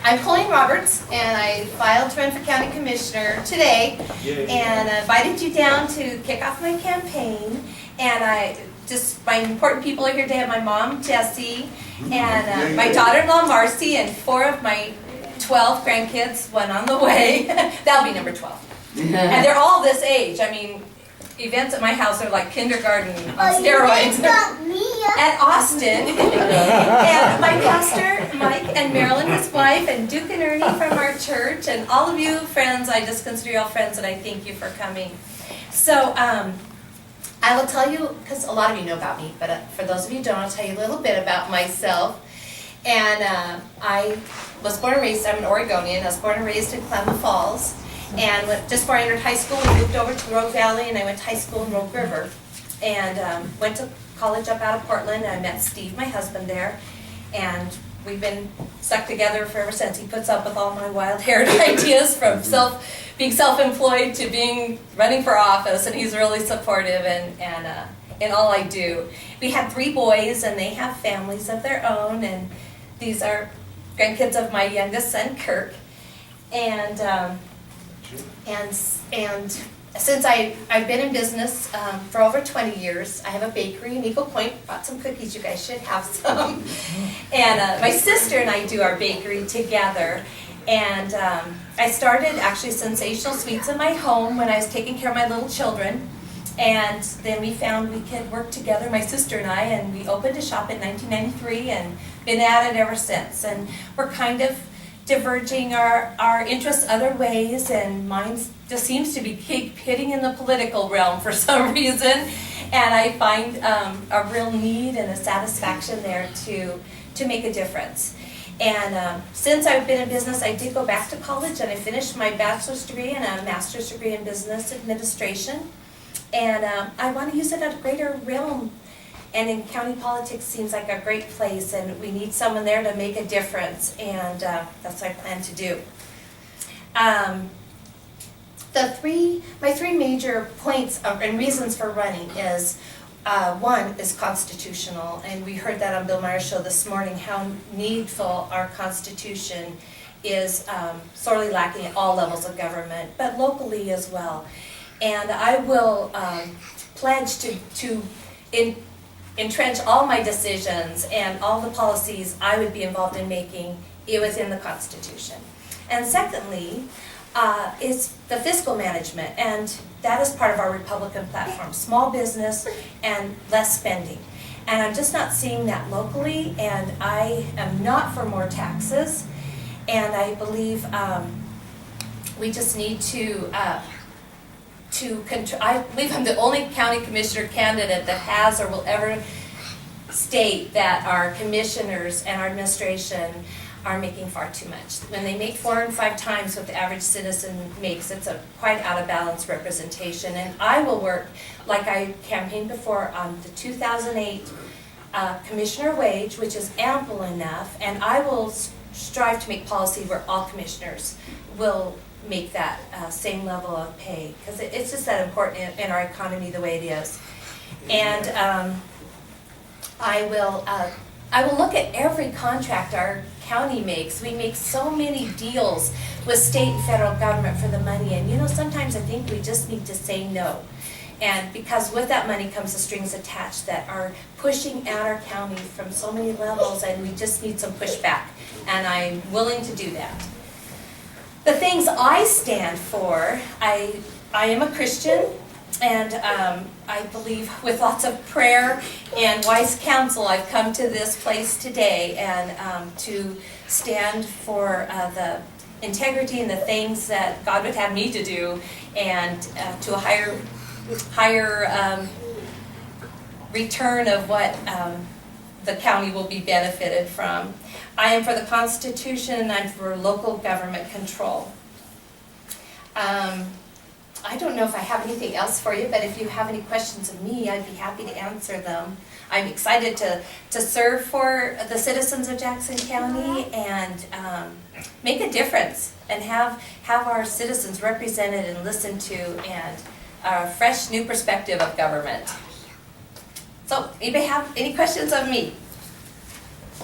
I'm Colleen Roberts, and I filed to run for county commissioner today, and I invited you down to kick off my campaign. And my important people are here today. My mom, Jessie, and my daughter-in-law, Marcy, and 4 of my 12 grandkids, one on the way. That'll be number 12. And they're all this age. I mean, events at my house are like kindergarten on steroids. At Austin. And my pastor, Mike, and Marilyn, his wife, and Duke and Ernie from our church, and all of you friends, I just consider you all friends, and I thank you for coming. So, I will tell you, because a lot of you know about me, but for those of you who don't, I'll tell you a little bit about myself. And I was born and raised, I'm an Oregonian. I was born and raised in Klamath Falls. And just before I entered high school, we moved over to Rogue Valley, and I went to high school in Rogue River. And went to college up out of Portland, and I met Steve, my husband, there. And we've been stuck together for ever since. He puts up with all my wild-haired ideas, from being self-employed to running for office, and he's really supportive in all I do. We have 3 boys, and they have families of their own, and these are grandkids of my youngest son, Kirk. And since I've been in business for over 20 years, I have a bakery in Eagle Point. Bought some cookies, you guys should have some. And my sister and I do our bakery together. And I started actually Sensational Sweets in my home when I was taking care of my little children. And then we found we could work together, my sister and I, and we opened a shop in 1993 and been at it ever since. And we're kind of diverging our interests other ways, and mine just seems to be hitting in the political realm for some reason, and I find a real need and a satisfaction there to make a difference. And since I've been in business, I did go back to college, and I finished my bachelor's degree and a master's degree in business administration, and I want to use it at a greater realm. And in county politics seems like a great place, and we need someone there to make a difference, and that's what I plan to do. My three major points and reasons for running is, one is constitutional, and we heard that on Bill Meyer's show this morning, how needful our Constitution is, sorely lacking at all levels of government, but locally as well. And I will pledge to entrench all my decisions and all the policies I would be involved in making within the Constitution. And secondly, is the fiscal management, and that is part of our Republican platform, small business and less spending. And I'm just not seeing that locally, and I am not for more taxes, and I believe we just need I believe I'm the only county commissioner candidate that has or will ever state that our commissioners and our administration are making far too much. When they make 4 and 5 times what the average citizen makes, it's a quite out of balance representation. And I will work, like I campaigned before, on the 2008 commissioner wage, which is ample enough, and I will strive to make policy where all commissioners will make that same level of pay, because it's just that important in our economy the way it is. And I will look at every contract our county makes. We make so many deals with state and federal government for the money, and sometimes I think we just need to say no. And because with that money comes the strings attached that are pushing out our county from so many levels, and we just need some pushback, and I'm willing to do that. The things I stand for, I am a Christian, and I believe with lots of prayer and wise counsel I've come to this place today, and to stand for the integrity and the things that God would have me to do, and to a higher return of what the county will be benefited from. I am for the Constitution, and I'm for local government control. I don't know if I have anything else for you, but if you have any questions of me, I'd be happy to answer them. I'm excited to serve for the citizens of Jackson County and make a difference and have our citizens represented and listened to, and a fresh new perspective of government. So, anybody have any questions of me?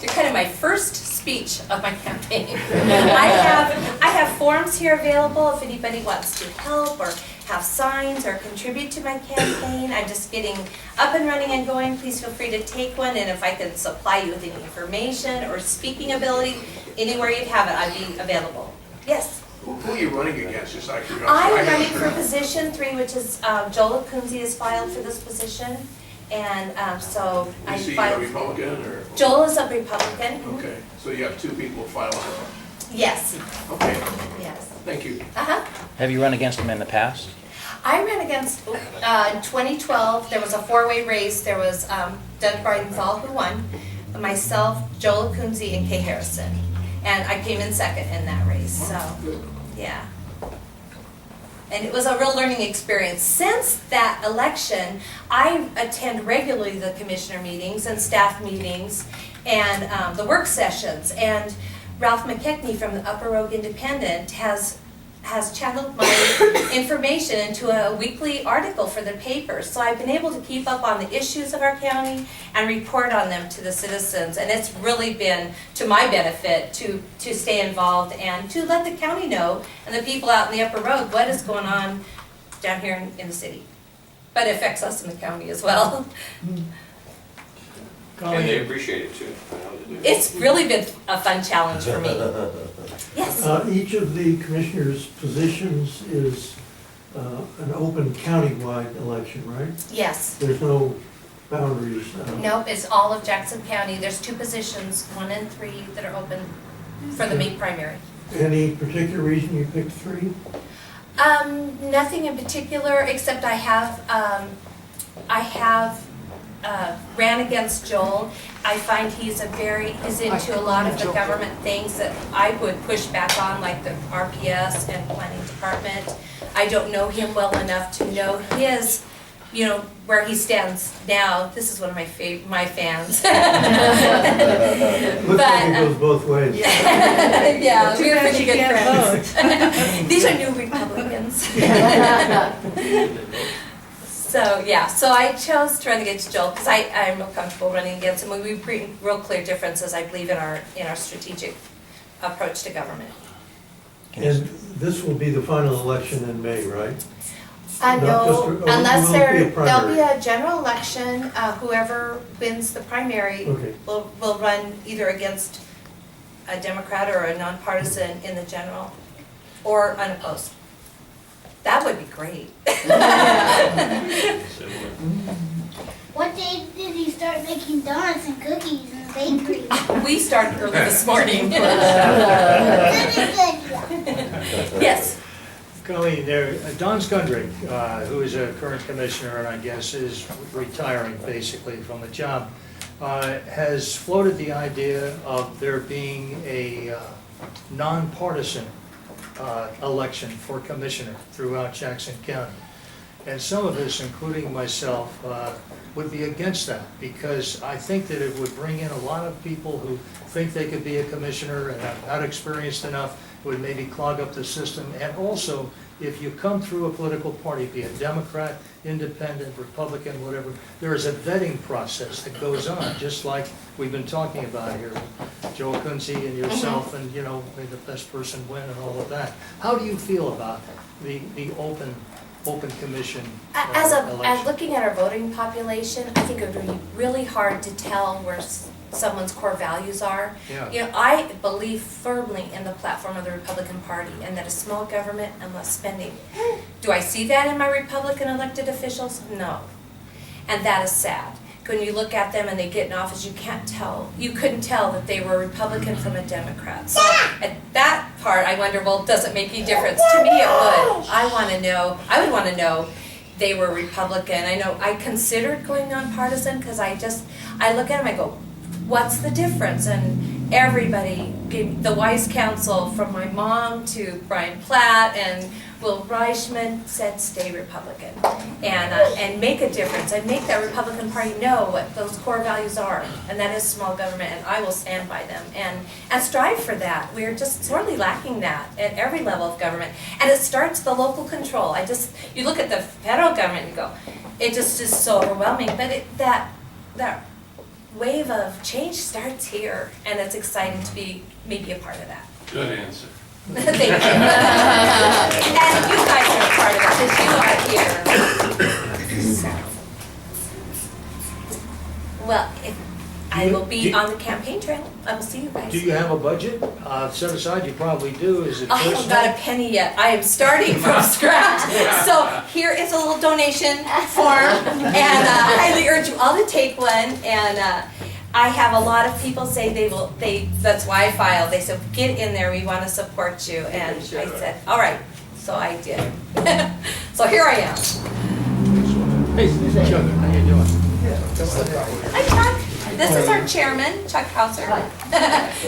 You're kind of my first speech of my campaign. I have forms here available if anybody wants to help or have signs or contribute to my campaign. I'm just getting up and running and going. Please feel free to take one, and if I can supply you with any information or speaking ability, anywhere you'd have it, I'd be available. Yes? Who are you running against, just out of curiosity? I'm running for position 3, which is Joel Kunze has filed for this position, and so I Is he a filed. Republican or? Joel is a Republican. Okay, so you have 2 people filing. Yes, Okay, yes. thank you. Have you run against him in the past? I ran against, in 2012, there was a 4-way race. There was Doug Bridenthal who won, myself, Joel Kunze, and Kay Harrison. And I came in second in that race, so, yeah. And it was a real learning experience. Since that election, I attend regularly the commissioner meetings and staff meetings and the work sessions. And Ralph McKechnie from the Upper Rogue Independent has channeled my information into a weekly article for the paper. So I've been able to keep up on the issues of our county and report on them to the citizens. And it's really been to my benefit to stay involved and to let the county know and the people out in the Upper Rogue what is going on down here in the city. But it affects us in the county as well. And they appreciate it too. I know they do. It's really been a fun challenge for me. Yes. Each of the commissioners' positions is an open countywide election, right? Yes. There's no boundaries. Nope, it's all of Jackson County. There's 2 positions, 1 and 3, that are open for the main primary. Any particular reason you picked 3? Nothing in particular, except I have ran against Joel. I find he's into a lot of the government things that I would push back on, like the RPS and planning department. I don't know him well enough to know his, where he stands now. This is one of my fans. Looks like it goes both ways. Yeah, we're pretty good friends. These are new Republicans. So, yeah, so I chose to run against Joel because I'm real comfortable running against him. We bring real clear differences, I believe, in our strategic approach to government. And this will be the final election in May, right? No, unless there'll there'll be a general election, whoever wins the primary Okay. will run either against a Democrat or a nonpartisan in the general, or unopposed. That would be great. What day did you start making donuts and cookies in the bakery? We started early this morning. Yes. Colleen, Don Skundrich, who is a current commissioner and I guess is retiring basically from the job, has floated the idea of there being a nonpartisan election for commissioner throughout Jackson County. And some of us, including myself, would be against that because I think that it would bring in a lot of people who think they could be a commissioner and are not experienced enough, would maybe clog up the system. And also, if you come through a political party, be it Democrat, Independent, Republican, whatever, there is a vetting process that goes on, just like we've been talking about here. Joel Kunze and yourself and, may the best person win and all of that. How do you feel about the open commission As election? looking at our voting population, I think it would be really hard to tell where someone's core values are. Yeah. I believe firmly in the platform of the Republican Party and that a small government and less spending. Do I see that in my Republican elected officials? No. And that is sad. When you look at them and they get in office, you couldn't tell that they were Republican from a Democrat. So at that part, I wonder, well, does it make any difference? To me, it would. I would want to know they were Republican. I considered going nonpartisan because I look at them, I go, what's the difference? And everybody gave the wise counsel from my mom to Brian Platt and Will Reichman said stay Republican and make a difference and make that Republican Party know what those core values are, and that is small government, and I will stand by them and strive for that. We're just sorely lacking that at every level of government, and it starts the local control. You look at the federal government and you go, it just is so overwhelming, but that wave of change starts here, and it's exciting to be maybe a part of that. Good answer. Thank you. And you guys are a part of it, because you are here. Well, if I will be on the campaign trail. I will see you guys. Do you have a budget set aside? You probably do. Is it I haven't got a penny yet. I am starting from scratch. So here is a little donation form, and I highly urge you all to take one. And I have a lot of people say that's why I filed. They said, get in there, we want to support you. And I said, all right. So I did. So here I am. Hey, Chuck, how you doing? Hi, Chuck. This is our chairman, Chuck Hauser.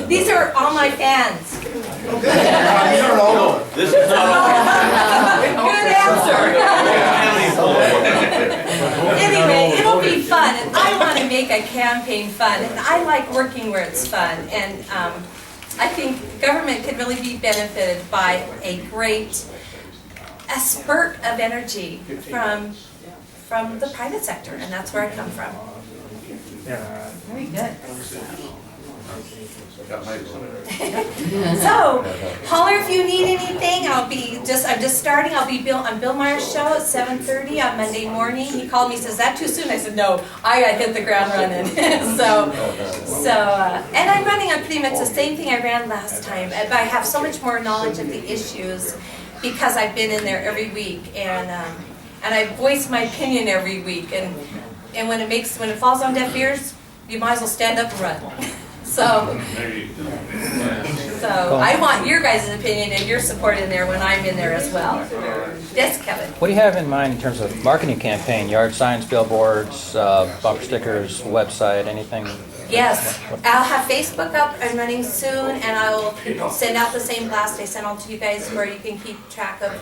These are all my fans. This is Good answer. Anyway, it'll be fun, and I want to make a campaign fun, and I like working where it's fun, and I think government could really be benefited by a spurt of energy from the private sector, and that's where I come from. Yeah. Very good. So, holler if you need anything. I'm just starting. I'll be on Bill Meyer's show at 7:30 on Monday morning. He called me, says, "Is that too soon?" I said, "No, I gotta hit the ground running." And I'm running on pretty much the same thing I ran last time, but I have so much more knowledge of the issues because I've been in there every week, and I voice my opinion every week, and when it falls on deaf ears, you might as well stand up and run. So I want your guys' opinion and your support in there when I'm in there as well. Yes, Kevin? What do you have in mind in terms of marketing campaign, yard signs, billboards, bumper stickers, website, anything? Yes, I'll have Facebook up and running soon, and I will send out the same blast I sent all to you guys where you can keep track of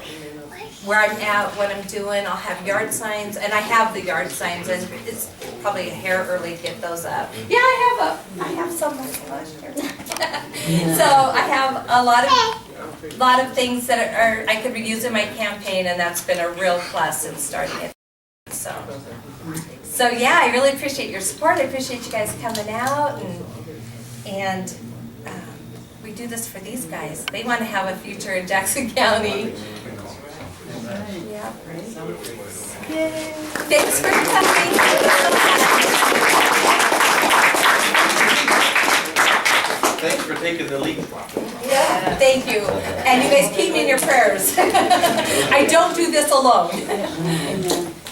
where I'm at, what I'm doing. I'll have yard signs, and I have the yard signs, and it's probably a hair early to get those up. Yeah, I have some last year. So I have a lot of things that I could reuse in my campaign, and that's been a real plus in starting it. So yeah, I really appreciate your support. I appreciate you guys coming out, and we do this for these guys. They want to have a future in Jackson County. Yeah. Thanks for coming. Thanks for taking the lead. Yeah, thank you. And you guys keep me in your prayers. I don't do this alone.